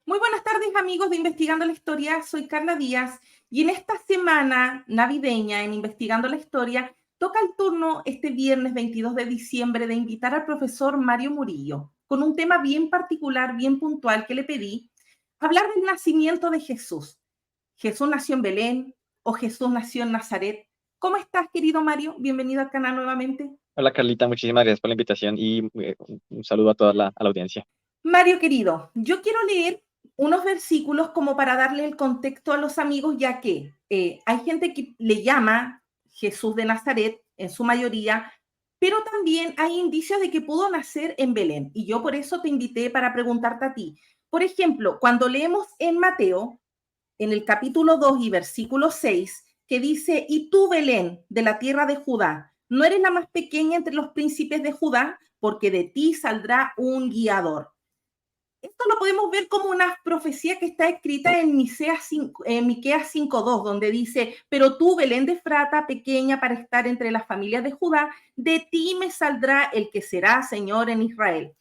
Muy buenas tardes, amigos de Investigando la Historia. Soy Carla Díaz y en esta semana navideña en Investigando la Historia toca el turno este viernes 22 de diciembre de invitar al profesor Mario Murillo con un tema bien particular, bien puntual que le pedí, hablar del nacimiento de Jesús. ¿Jesús nació en Belén o Jesús nació en Nazaret? ¿Cómo estás, querido Mario? Bienvenido al canal nuevamente. Hola Carlita, muchísimas gracias por la invitación y un saludo a toda la audiencia. Mario querido, yo quiero leer unos versículos como para darle el contexto a los amigos, ya que hay gente que le llama Jesús de Nazaret en su mayoría, pero también hay indicios de que pudo nacer en Belén. Y yo por eso te invité para preguntarte a ti. Por ejemplo, cuando leemos en Mateo, en el capítulo 2 y versículo 6, que dice, y tú, Belén, de la tierra de Judá, no eres la más pequeña entre los príncipes de Judá, porque de ti saldrá un guiador. Esto lo podemos ver como una profecía que está escrita en Miqueas 5:2, donde dice, pero tú, Belén de Efrata, pequeña para estar entre las familias de Judá, de ti me saldrá el que será Señor en Israel.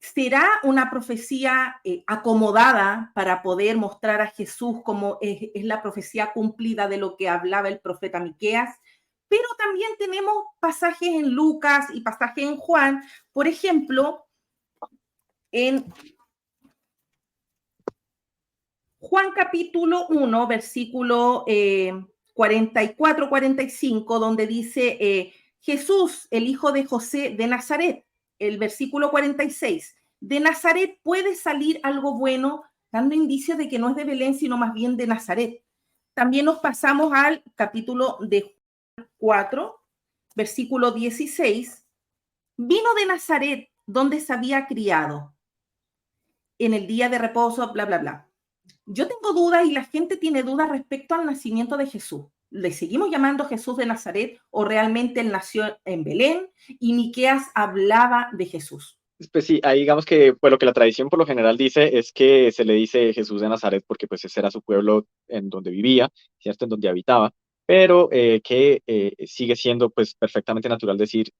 ¿Será una profecía acomodada para poder mostrar a Jesús como es la profecía cumplida de lo que hablaba el profeta Miqueas? Pero también tenemos pasajes en Lucas y pasajes en Juan, por ejemplo, en Juan capítulo 1, versículo 44-45, donde dice Jesús, el hijo de José de Nazaret, el versículo 46, de Nazaret puede salir algo bueno, dando indicios de que no es de Belén, sino más bien de Nazaret. También nos pasamos al capítulo de 4, versículo 16, vino de Nazaret, donde se había criado, en el día de reposo, bla, bla, bla. Yo tengo dudas y la gente tiene dudas respecto al nacimiento de Jesús. ¿Le seguimos llamando Jesús de Nazaret o realmente él nació en Belén y Miqueas hablaba de Jesús? Pues sí, ahí digamos que pues lo que la tradición por lo general dice es que se le dice Jesús de Nazaret porque pues ese era su pueblo en donde vivía, ¿cierto? En donde habitaba, pero que sigue siendo pues perfectamente natural decir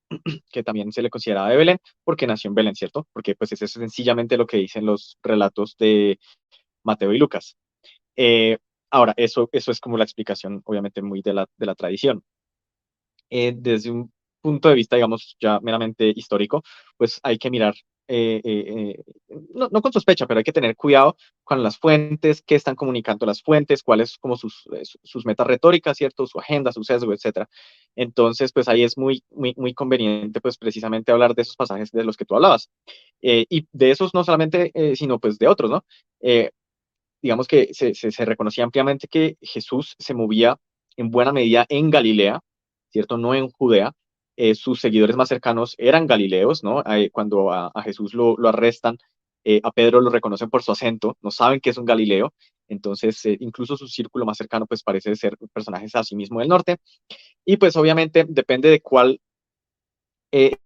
que también se le consideraba de Belén porque nació en Belén, ¿cierto? Porque pues eso es sencillamente lo que dicen los relatos de Mateo y Lucas. Eh, Ahora, eso es como la explicación obviamente muy de la tradición. Desde un punto de vista, digamos, ya meramente histórico, pues hay que mirar, no con sospecha, pero hay que tener cuidado con las fuentes, qué están comunicando las fuentes, cuáles como sus metas retóricas, ¿cierto? Su agenda, su sesgo, etcétera. Entonces, pues ahí es muy conveniente, pues precisamente hablar de esos pasajes de los que tú hablabas. Y de esos no solamente, sino pues de otros, ¿no? Eh, digamos que se reconocía ampliamente que Jesús se movía en buena medida en Galilea, ¿cierto? No en Judea. Sus seguidores más cercanos eran galileos, ¿no? Cuando a Jesús lo arrestan, a Pedro lo reconocen por su acento, no saben que es un galileo, entonces incluso su círculo más cercano pues parece ser personajes así mismo del norte, y pues obviamente depende de cuál eh,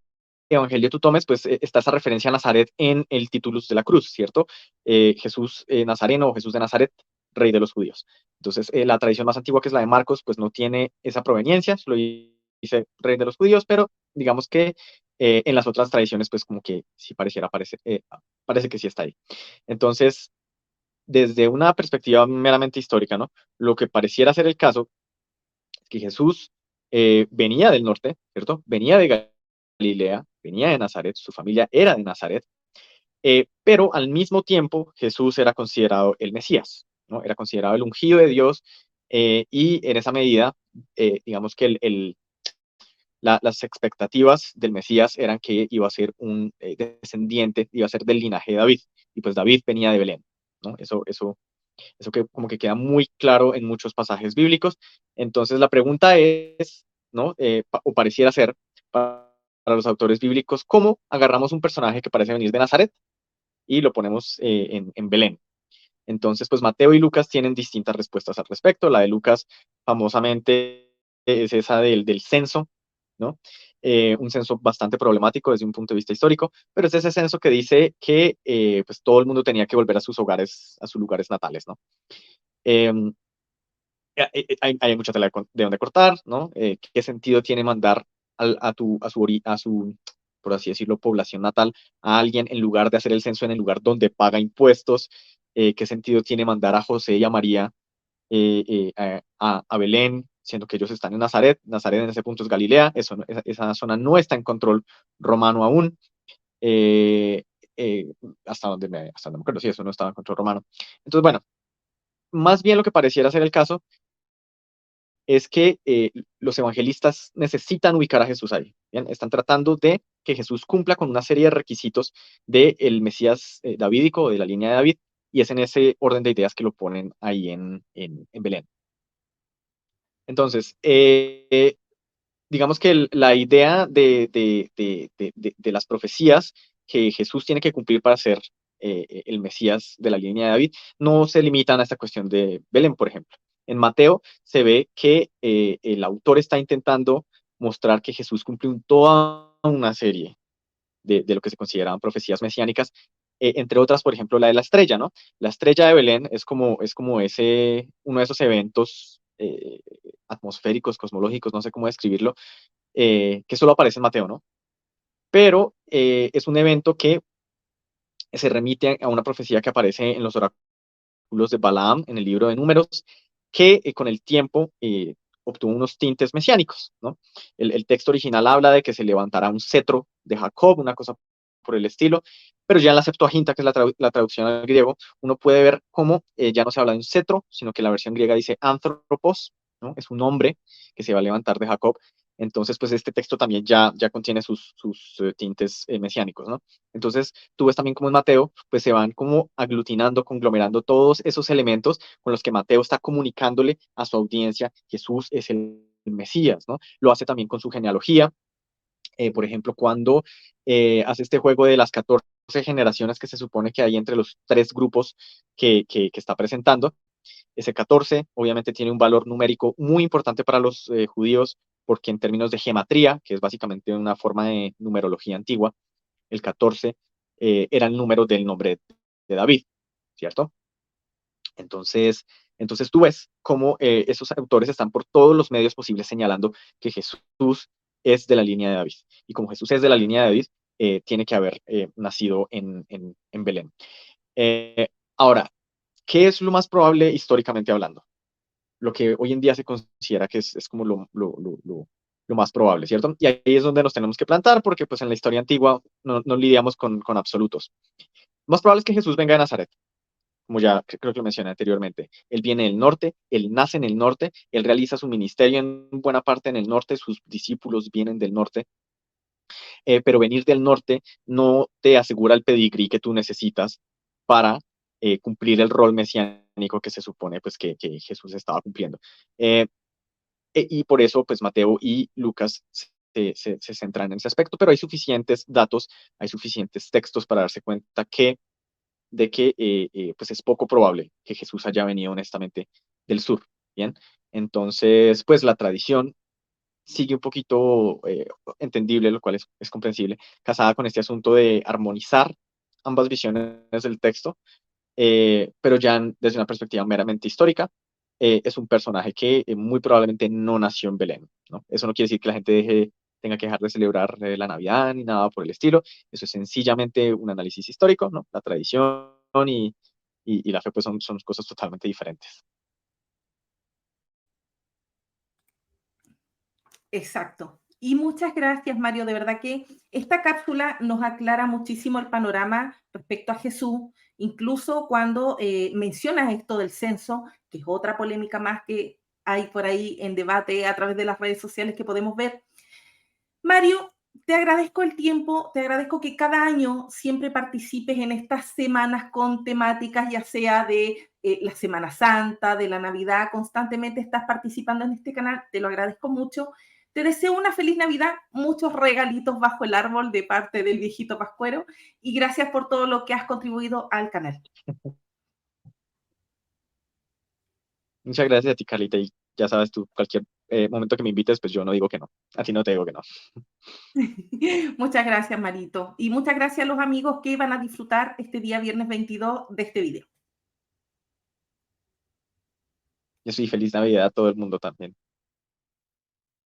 evangelio tú tomes, pues está esa referencia a Nazaret en el titulus de la cruz, ¿cierto? Jesús Nazareno o Jesús de Nazaret, rey de los judíos. Entonces, la tradición más antigua, que es la de Marcos, pues no tiene esa proveniencia, solo dice rey de los judíos, pero digamos que en las otras tradiciones, pues como que sí parece que sí está ahí. Entonces, desde una perspectiva meramente histórica, ¿no? Lo que pareciera ser el caso es que Jesús venía del norte, ¿cierto? Venía de Galilea, venía de Nazaret, su familia era de Nazaret, pero al mismo tiempo Jesús era considerado el Mesías, ¿no? Era considerado el ungido de Dios, y en esa medida, digamos que las expectativas del Mesías eran que iba a ser un descendiente, iba a ser del linaje de David, y pues David venía de Belén, ¿no? Eso que como que queda muy claro en muchos pasajes bíblicos. Entonces la pregunta es, ¿no? O pareciera ser para los autores bíblicos, ¿cómo agarramos un personaje que parece venir de Nazaret y lo ponemos en Belén? Entonces, pues Mateo y Lucas tienen distintas respuestas al respecto. La de Lucas, famosamente, es esa del censo, ¿no? Un censo bastante problemático desde un punto de vista histórico, pero es ese censo que dice que pues todo el mundo tenía que volver a sus hogares, a sus lugares natales, ¿no? Eh, hay mucha tela de donde cortar, ¿no? ¿Qué sentido tiene mandar a su por así decirlo, población natal a alguien en lugar de hacer el censo en el lugar donde paga impuestos? ¿Qué sentido tiene mandar a José y a María a Belén, siendo que ellos están en Nazaret? Nazaret en ese punto es Galilea, esa zona no está en control romano aún. eh, hasta donde me acuerdo, sí, eso no estaba en control romano. Entonces, bueno, más bien lo que pareciera ser el caso es que los evangelistas necesitan ubicar a Jesús ahí. ¿Bien? Están tratando de que Jesús cumpla con una serie de requisitos del Mesías davídico, de la línea de David, y es en ese orden de ideas que lo ponen ahí en Belén. Entonces, digamos que la idea de las profecías que Jesús tiene que cumplir para ser el Mesías de la línea de David no se limitan a esta cuestión de Belén, por ejemplo. En Mateo se ve que el autor está intentando mostrar que Jesús cumplió toda una serie de lo que se consideraban profecías mesiánicas, entre otras, por ejemplo, la de la estrella, ¿no? La estrella de Belén es como uno de esos eventos atmosféricos, cosmológicos, no sé cómo describirlo, que solo aparece en Mateo, ¿no? Pero es un evento que se remite a una profecía que aparece en los oráculos de Balaam, en el libro de Números, que con el tiempo obtuvo unos tintes mesiánicos, ¿no? El texto original habla de que se levantará un cetro de Jacob, una cosa por el estilo, pero ya en la Septuaginta, que es la traducción al griego, uno puede ver cómo ya no se habla de un cetro, sino que la versión griega dice anthropos, ¿no? Es un hombre que se va a levantar de Jacob. Entonces, pues este texto también ya contiene sus tintes mesiánicos, ¿no? Entonces, tú ves también como en Mateo, pues se van como aglutinando, conglomerando todos esos elementos con los que Mateo está comunicándole a su audiencia, Jesús es el Mesías, ¿no? Lo hace también con su genealogía, por ejemplo, cuando hace este juego de las 14 generaciones que se supone que hay entre los tres grupos que está presentando. Ese 14 obviamente tiene un valor numérico muy importante para los judíos, porque en términos de gematría, que es básicamente una forma de numerología antigua, el 14 era el número del nombre de David, ¿cierto? Entonces tú ves cómo esos autores están por todos los medios posibles señalando que Jesús es de la línea de David. Y como Jesús es de la línea de David, tiene que haber nacido en Belén. Ahora, ¿qué es lo más probable históricamente hablando? Lo que hoy en día se considera que es como lo más probable, ¿cierto? Y ahí es donde nos tenemos que plantar, porque pues en la historia antigua no lidiamos con absolutos. Lo más probable es que Jesús venga de Nazaret, como ya creo que lo mencioné anteriormente. Él viene del norte, él nace en el norte, él realiza su ministerio en buena parte en el norte, sus discípulos vienen del norte, pero venir del norte no te asegura el pedigrí que tú necesitas para cumplir el rol mesiánico que se supone pues, que Jesús estaba cumpliendo. Eh, y por eso, pues Mateo y Lucas se centran en ese aspecto, pero hay suficientes datos, hay suficientes textos para darse cuenta de que pues es poco probable que Jesús haya venido honestamente del sur, ¿bien? Entonces, pues la tradición sigue un poquito entendible, lo cual es comprensible, casada con este asunto de armonizar ambas visiones del texto, pero ya desde una perspectiva meramente histórica, es un personaje que muy probablemente no nació en Belén, ¿no? Eso no quiere decir que la gente tenga que dejar de celebrar la Navidad ni nada por el estilo, eso es sencillamente un análisis histórico, ¿no? La tradición y la fe pues son cosas totalmente diferentes. Exacto. Y muchas gracias, Mario. De verdad que esta cápsula nos aclara muchísimo el panorama respecto a Jesús, incluso cuando mencionas esto del censo, que es otra polémica más que hay por ahí en debate a través de las redes sociales que podemos ver. Mario, te agradezco el tiempo, te agradezco que cada año siempre participes en estas semanas con temáticas, ya sea de la Semana Santa, de la Navidad, constantemente estás participando en este canal, te lo agradezco mucho. Te deseo una feliz Navidad, muchos regalitos bajo el árbol de parte del viejito Pascuero y gracias por todo lo que has contribuido al canal. Muchas gracias a ti, Carlita, y ya sabes tú, cualquier momento que me invites, pues yo no digo que no, a ti no te digo que no. Muchas gracias, Marito. Y muchas gracias a los amigos que van a disfrutar este día viernes 22 de este video. Yo soy feliz Navidad a todo el mundo también.